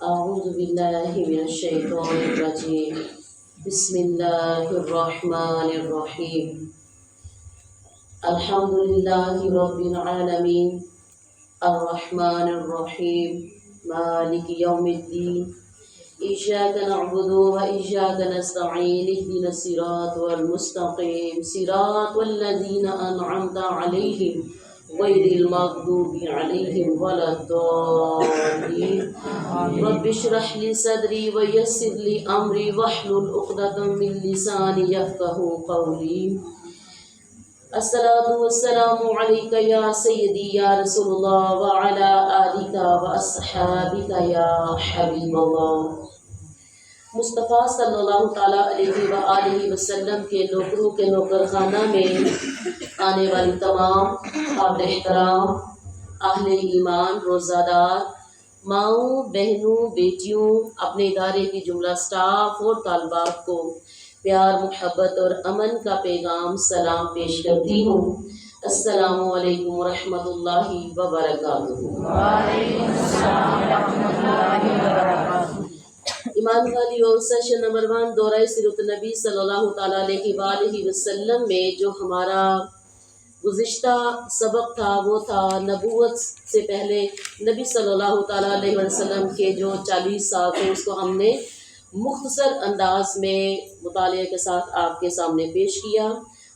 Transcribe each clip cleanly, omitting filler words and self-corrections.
أعوذ بالله من الشيطان الرجيم. بسم الله الرحمن الرحيم. الحمد لله رب العالمين الرحمن الرحيم مالك يوم الدين. إياك نعبد وإياك نستعين. اهدنا الصراط المستقيم صراط الذين أنعمت عليهم غير المغضوب عليهم ولا الضالين. رب اشرح لي صدري ويسر لي أمري واحلل عقدة من لساني يفقهوا قولي. الصلاة والسلام عليك يا سيدي يا رسول الله وعلى آلك وأصحابك يا حبيب الله. مصطفیٰ صلی اللہ تعالیٰ علیہ وآلہ وسلم کے نوکروں کے نوکر خانہ میں آنے والی تمام قابل احترام اہل ایمان روزہ دار ماؤں بہنوں بیٹیوں اپنے ادارے کی جملہ سٹاف اور طالبات کو پیار محبت اور امن کا پیغام سلام پیش کرتی ہوں. السلام علیکم ورحمۃ اللہ وبرکاتہ. وعلیکم السلام ورحمۃ اللہ وبرکاتہ. ایمان والیو، سیشن نمبر 1 دورہ سیرت نبی صلی اللہ تعالیٰ علیہ وآلہ وسلم میں جو ہمارا گزشتہ سبق تھا وہ تھا نبوت سے پہلے نبی صلی اللہ تعالیٰ علیہ وسلم کے جو 40 سال تھے اس کو ہم نے مختصر انداز میں مطالعے کے ساتھ آپ کے سامنے پیش کیا.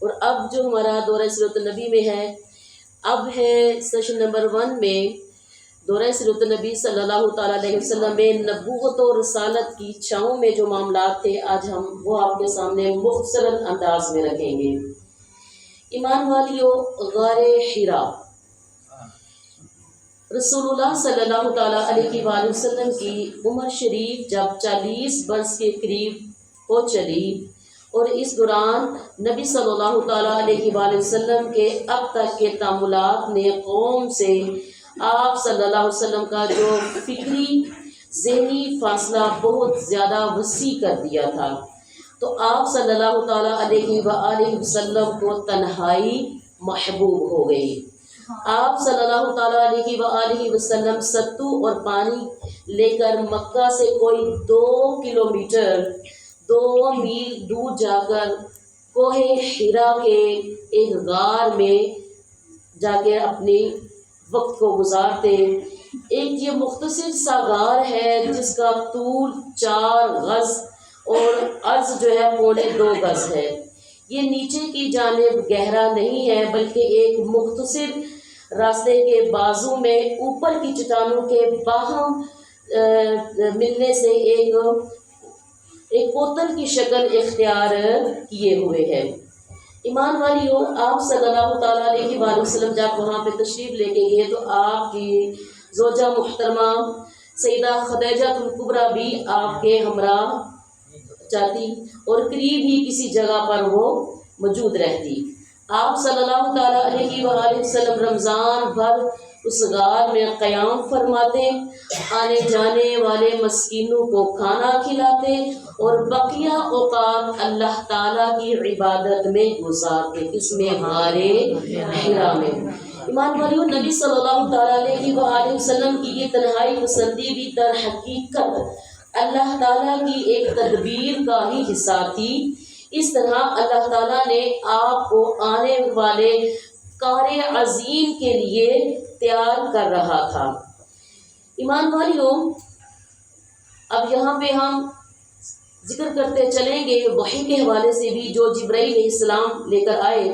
اور اب جو ہمارا دورہ سیرت نبی میں ہے، اب ہے سیشن نمبر 1 میں دورہ سیرت نبی صلی اللہ تعالیٰ علیہ وسلم میں نبوت و رسالت کی چھاؤں میں جو معاملات تھے آج ہم وہ آپ کے سامنے مختصر انداز میں رکھیں گے. ایمان والیو، غار حرا رسول اللہ صلی اللہ تعالیٰ علیہ وآلہ وسلم کی عمر شریف جب 40 برس کے قریب ہو چلی اور اس دوران نبی صلی اللہ تعالیٰ علیہ وآلہ وسلم کے اب تک کے تعاملات نے قوم سے آپ صلی اللہ علیہ وسلم کا جو فکری ذہنی فاصلہ بہت زیادہ وسیع کر دیا تھا. تو آپ صلی اللہ تعالیٰ علیہ وآلہ وسلم کو تنہائی محبوب ہو گئی. آپ صلی اللہ تعالیٰ علیہ وآلہ وسلم ستو اور پانی لے کر مکہ سے کوئی 2 میل دور جا کر کوہ حرا کے ایک غار میں جا کے اپنی وقت کو گزارتے. ایک یہ مختصر سا غار ہے جس کا طول 4 گز اور عرض جو ہے 2.25 گز ہے. یہ نیچے کی جانب گہرا نہیں ہے بلکہ ایک مختصر راستے کے بازو میں اوپر کی چٹانوں کے باہم ملنے سے ایک کوتل کی شکل اختیار کیے ہوئے ہے. ایمان والیو، آپ صلی اللہ تعالیٰ علیہ وآلہ وسلم جب وہاں پہ تشریف لے کے گئے تو آپ کی زوجہ محترمہ سیدہ خدیجہ الکبریٰ بھی آپ کے ہمراہ جاتی اور قریب ہی کسی جگہ پر وہ موجود رہتی. آپ صلی اللہ تعالیٰ علیہ وآلہ وسلم رمضان بھر اس غار میں قیام فرماتے، آنے جانے والے مسکینوں کو کھانا کھلاتے اور بقیہ اوقات اللہ تعالیٰ کی عبادت میں گزارتے. اس میں غار حرا میں ایمان والیو، نبی صلی اللہ تعالیٰ علیہ وآلہ وسلم کی یہ تنہائی پسندی بھی در حقیقت اللہ تعالیٰ کی ایک تدبیر کا ہی حصہ تھی. اس طرح اللہ تعالیٰ نے آپ کو آنے والے کار عظیم کے لیے تیار کر رہا تھا. ایمان والیو، اب یہاں پہ ہم ذکر کرتے چلیں گے وحی کے حوالے سے بھی جو جبرائیل علیہ السلام لے کر آئے.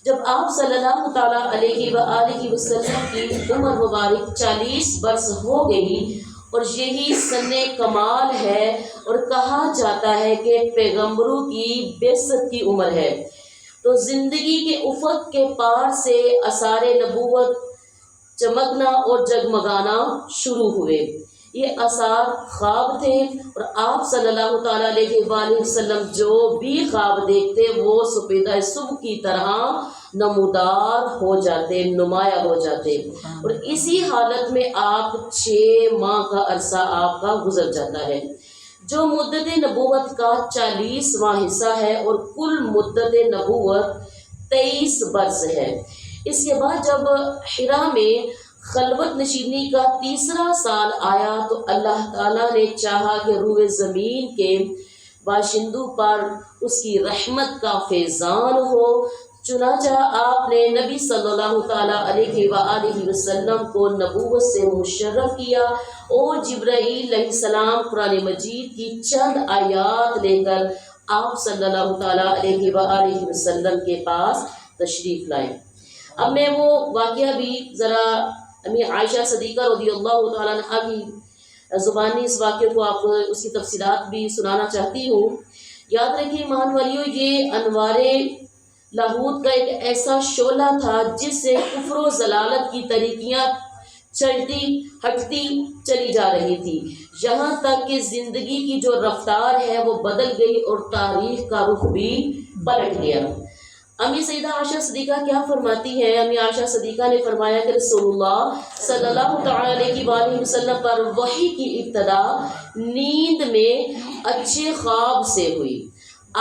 جب آپ صلی اللہ تعالیٰ علیہ وآلہ وسلم کی عمر مبارک 40 برس ہو گئی اور یہی سن کمال ہے اور کہا جاتا ہے کہ پیغمبروں کی 62 کی عمر ہے، تو زندگی کے افق کے پار سے آثار نبوت چمکنا اور جگمگانا شروع ہوئے. یہ آثار خواب تھے اور آپ صلی اللہ تعالیٰ علیہ وآلہ وسلم جو بھی خواب دیکھتے وہ سپیدہ صبح کی طرح نمودار ہو جاتے، نمایاں ہو جاتے. اور اسی حالت میں آپ 6 ماہ کا عرصہ آپ کا گزر جاتا ہے جو مدت نبوت کا 40واں حصہ ہے اور کل مدت نبوت 23 برس ہے. اس کے بعد جب حرا میں خلوت نشینی کا تیسرا سال آیا تو اللہ تعالیٰ نے چاہا کہ روئے زمین کے باشندوں پر اس کی رحمت کا فیضان ہو، چنانچہ آپ نے نبی صلی اللہ تعالیٰ علیہ وآلہ وسلم کو نبوت سے مشرف کیا اور جبرائیل علیہ السلام قرآن مجید کی چند آیات لے کر آپ صلی اللہ تعالیٰ علیہ وآلہ وسلم کے پاس تشریف لائے۔ اب میں وہ واقعہ بھی ذرا امی عائشہ صدیقہ رضی اللہ تعالیٰ عنہ کی زبانی اس واقعے کو آپ کو اس کی تفصیلات بھی سنانا چاہتی ہوں۔ یاد رکھیے ایمان والیوں، یہ انوار لاہوت کا ایک ایسا شعلہ تھا جس سے کفر و ضلالت کی طریقیاں چلتی ہٹتی چلی جا رہی تھی، یہاں تک کہ زندگی کی جو رفتار ہے وہ بدل گئی اور تاریخ کا رخ بھی پلٹ گیا۔ امی سیدہ عائشہ صدیقہ کیا فرماتی ہیں؟ امی عائشہ صدیقہ نے فرمایا کہ رسول اللہ صلی اللہ تعالیٰ علیہ وآلہ وسلم پر وحی کی ابتدا نیند میں اچھے خواب سے ہوئی۔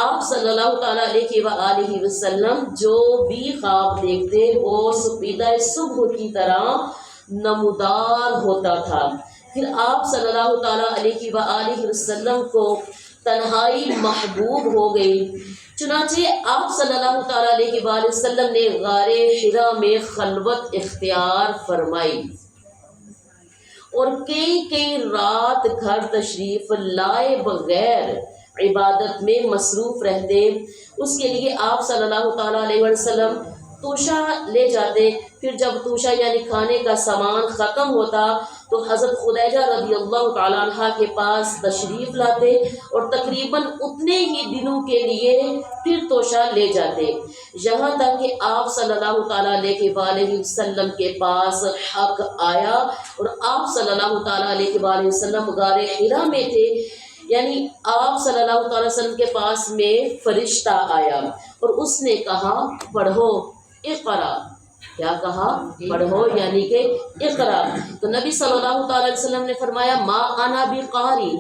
آپ صلی اللہ تعالیٰ علیہ وآلہ وسلم جو بھی خواب دیکھتے وہ سپیدہ صبح کی طرح نمودار ہوتا تھا۔ پھر آپ صلی اللہ تعالیٰ علیہ وآلہ وسلم کو تنہائی محبوب ہو گئی، چنانچہ آپ صلی اللہ تعالیٰ علیہ وآلہ وسلم نے غار حرا میں خلوت اختیار فرمائی اور کئی رات گھر تشریف لائے بغیر عبادت میں مصروف رہتے۔ اس کے لیے آپ صلی اللہ تعالیٰ علیہ وسلم توشہ لے جاتے، پھر جب توشہ یعنی کھانے کا سامان ختم ہوتا تو حضرت خدیجہ رضی اللہ تعالیٰ عنہ کے پاس تشریف لاتے اور تقریباً اتنے ہی دنوں کے لیے پھر توشہ لے جاتے، یہاں تک کہ آپ صلی اللہ تعالیٰ علیہ وآلہ وسلم کے پاس حق آیا اور آپ صلی اللہ تعالیٰ علیہ وآلہ وسلم غار حرا میں تھے، یعنی آپ صلی اللہ تعالیٰ وسلم کے پاس میں فرشتہ آیا اور اس نے کہا پڑھو اقرا۔ کیا کہا؟ پڑھو، یعنی کہ اقرا۔ تو نبی صلی اللہ تعالیٰ علیہ وسلم نے فرمایا ما انا بقاری،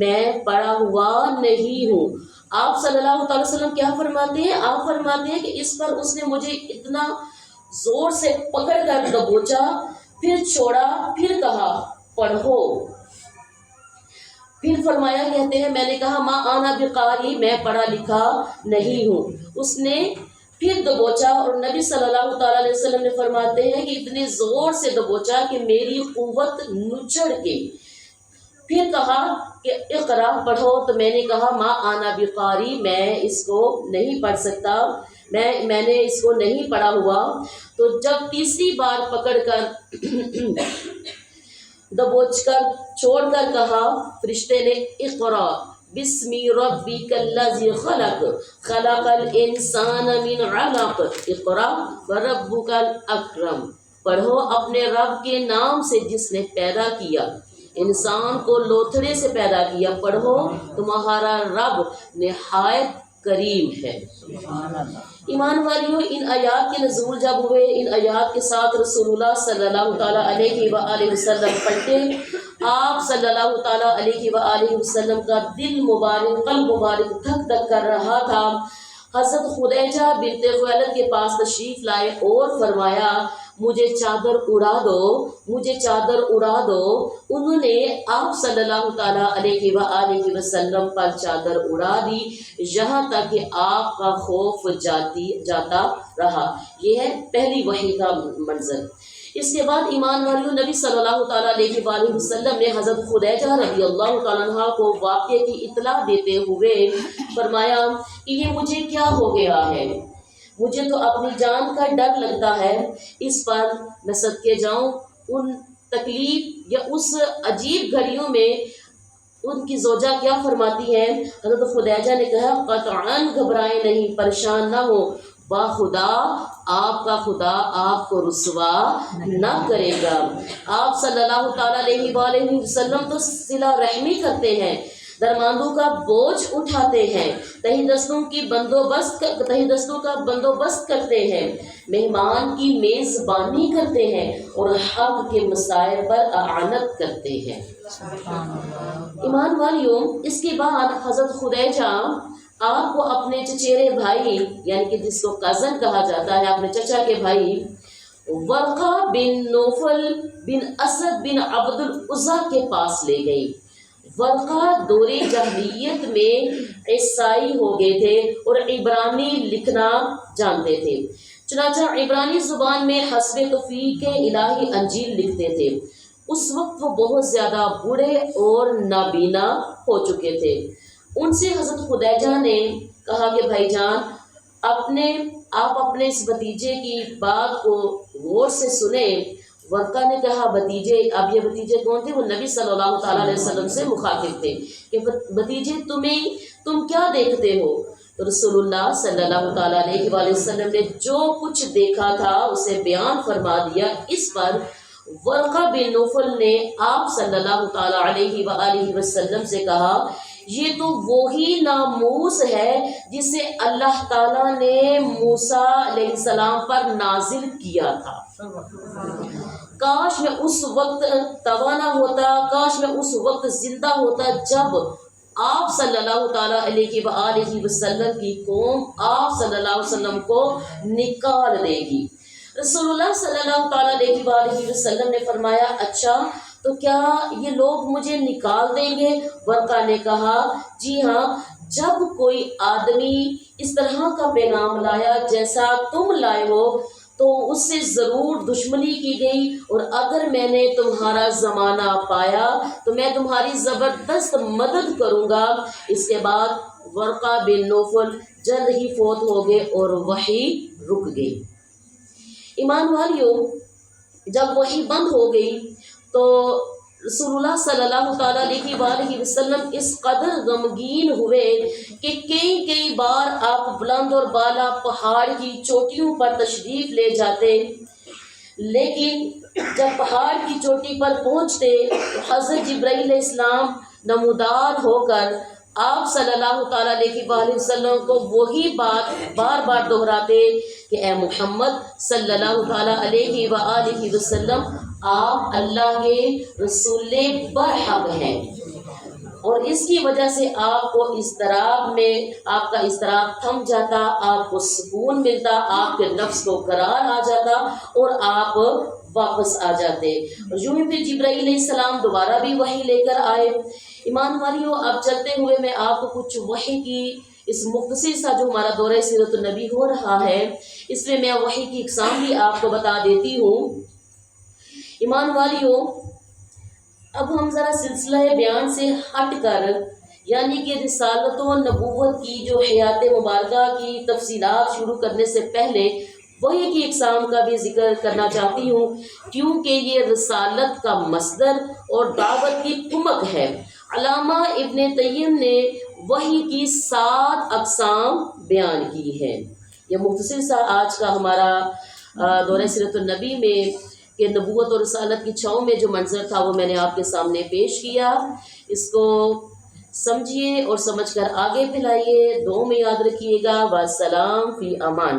میں پڑھا ہوا نہیں ہوں۔ آپ صلی اللہ تعالیٰ وسلم کیا فرماتے ہیں؟ آپ فرماتے ہیں کہ اس پر اس نے مجھے اتنا زور سے پکڑ کر دبوچا، پھر چھوڑا، پھر کہا پڑھو۔ پھر فرمایا کہتے ہیں میں نے کہا ما انا بقاری، میں پڑھا لکھا نہیں ہوں۔ اس نے پھر دبوچا اور نبی صلی اللہ تعالیٰ علیہ وسلم نے فرماتے ہیں کہ اتنے زور سے دبوچا کہ میری قوت نچڑ گئی۔ پھر کہا کہ اقرا، پڑھو، تو میں نے کہا ما انا بقاری، میں اس کو نہیں پڑھ سکتا، میں نے اس کو نہیں پڑھا ہوا۔ تو جب تیسری بار پکڑ کر دبوچ کر چھوڑ کر کہا فرشتے نے اقرا بسم ربک الذی خلق خلق الانسان من علق اقرا وربک الاکرم، پڑھو اپنے رب کے نام سے جس نے پیدا کیا، انسان کو لوتھڑے سے پیدا کیا، پڑھو تمہارا رب نہایت کریم ہے۔ ایمان والیوں، ان آیات کے نزول جب ہوئے، ان آیات کے ساتھ رسول اللہ صلی اللہ تعالیٰ علیہ وآلہ وسلم پلٹے، آپ صلی اللہ تعالیٰ علیہ وآلہ وسلم کا دل مبارک، قلب مبارک دھک دھک کر رہا تھا۔ حضرت خدیجہ بنت خویلد کے پاس تشریف لائے اور فرمایا مجھے چادر اڑا دو، مجھے چادر اڑا دو۔ انہوں نے آپ صلی اللہ تعالیٰ علیہ وآلہ وسلم پر چادر اڑا دی، یہاں تک کہ آپ کا خوف جاتا رہا۔ یہ ہے پہلی وحی کا منظر۔ اس کے بعد ایمان والیوں، نبی صلی اللہ تعالیٰ علیہ وآلہ وسلم نے حضرت خدیجہ رضی اللہ تعالیٰ عنہ کو واقعے کی اطلاع دیتے ہوئے فرمایا کہ یہ مجھے کیا ہو گیا ہے، مجھے تو اپنی جان کا ڈر لگتا ہے، اس پر میں صدقے جاؤں۔ ان تکلیف یا اس عجیب گھڑیوں میں ان کی زوجہ کیا فرماتی ہے؟ حضرت خدیجہ نے کہا قطعاً گھبرائیں نہیں، پریشان نہ ہو، با خدا آپ کا خدا آپ کو رسوا نہ کرے گا۔ آپ صلی اللہ تعالیٰ علیہ وآلہ وسلم تو صلہ رحمی کرتے ہیں، درماندوں کا بوجھ اٹھاتے ہیں، تہی دستوں کا بندوبست کرتے ہیں، مہمان کی میزبانی کرتے ہیں اور حق کے مسائل پر اعانت کرتے ہیں۔ ایمان والیوں، اس کے بعد حضرت خدیجہ آپ کو اپنے چچیرے بھائی، یعنی کہ جس کو کزن کہا جاتا ہے، اپنے چچا کے بھائی، ورقہ بن نوفل بن اسد بن عبد العزا کے پاس لے گئی۔ ورقہ دور جاہلیت میں عیسائی ہو گئے تھے اور عبرانی لکھنا جانتے تھے، چنانچہ عبرانی زبان میں حسب توفیق الہی انجیل لکھتے تھے۔ اس وقت وہ بہت زیادہ بوڑھے اور نابینا ہو چکے تھے۔ ان سے حضرت خدیجہ نے کہا کہ بھائی جان، آپ اپنے اس بھتیجے کی بات کو غور سے سنیں۔ ورقہ نے کہا بھتیجے، اب یہ بھتیجے کون تھے؟ وہ نبی صلی اللہ تعالیٰ علیہ وسلم سے مخاطب تھے کہ بھتیجے تم کیا دیکھتے ہو؟ تو رسول اللہ صلی اللہ تعالیٰ علیہ وآلہ وسلم نے جو کچھ دیکھا تھا اسے بیان فرما دیا۔ اس پر ورقہ بن نوفل نے آپ صلی اللہ تعالیٰ علیہ وآلہ وسلم سے کہا، یہ تو وہی ناموس ہے جسے اللہ تعالیٰ نے موسیٰ علیہ السلام پر نازل کیا تھا۔ کاش میں اس وقت توانا ہوتا، کاش میں اس وقت زندہ ہوتا جب آپ صلی اللہ تعالیٰ علیہ وآلہ وسلم کی قوم آپ صلی اللہ علیہ وسلم کو نکال دے گی۔ رسول اللہ صلی اللہ تعالیٰ علیہ وآلہ وسلم نے فرمایا، اچھا تو کیا یہ لوگ مجھے نکال دیں گے؟ ورقہ نے کہا، جی ہاں، جب کوئی آدمی اس طرح کا پیغام لایا جیسا تم لائے ہو تو اس سے ضرور دشمنی کی گئی، اور اگر میں نے تمہارا زمانہ پایا تو میں تمہاری زبردست مدد کروں گا۔ اس کے بعد ورقہ بن نوفل جلد ہی فوت ہو گئے اور وحی رک گئی۔ ایمان والیوں، جب وحی بند ہو گئی تو رسول اللہ صلی اللہ تعالیٰ علیہ وآلہ وسلم اس قدر غمگین ہوئے کہ کئی بار آپ بلند اور بالا پہاڑ کی چوٹیوں پر تشریف لے جاتے، لیکن جب پہاڑ کی چوٹی پر پہنچتے تو حضرت جبرائیل علیہ السلام نمودار ہو کر آپ صلی اللہ تعالیٰ علیہ وآلہ وسلم کو وہی بات بار بار دہراتے کہ اے محمد صلی اللہ تعالیٰ علیہ وآلہ وسلم، آپ اللہ کے رسول برحق ہیں، اور اس کی وجہ سے آپ کو اضطراب میں آپ کا اضطراب تھم جاتا، آپ کو سکون ملتا، آپ کے نفس کو قرار آ جاتا اور آپ واپس آ جاتے۔ اور یوں ہی پھر جبرائیل علیہ السلام دوبارہ بھی وحی لے کر آئے۔ ایمان والیوں، اب چلتے ہوئے میں آپ کو کچھ وحی کی اس مختصر سا جو ہمارا دورہ سیرت النبی ہو رہا ہے، اس میں میں وحی کی اقسام بھی آپ کو بتا دیتی ہوں۔ ایمان والیوں، اب ہم ذرا سلسلہ بیان سے ہٹ کر، یعنی کہ رسالت و نبوت کی جو حیات مبارکہ کی تفصیلات شروع کرنے سے پہلے وحی کی اقسام کا بھی ذکر کرنا چاہتی ہوں، کیونکہ یہ رسالت کا مصدر اور دعوت کی کمک ہے۔ علامہ ابن تیمیہ نے وحی کی 7 اقسام بیان کی ہیں۔ یہ مختصر سا آج کا ہمارا دورہ سیرت النبی میں کہ نبوت اور رسالت کی چھاؤں میں جو منظر تھا وہ میں نے آپ کے سامنے پیش کیا۔ اس کو سمجھیے اور سمجھ کر آگے پھیلائیے۔ دعاؤں میں یاد رکھیے گا۔ والسلام فی امان۔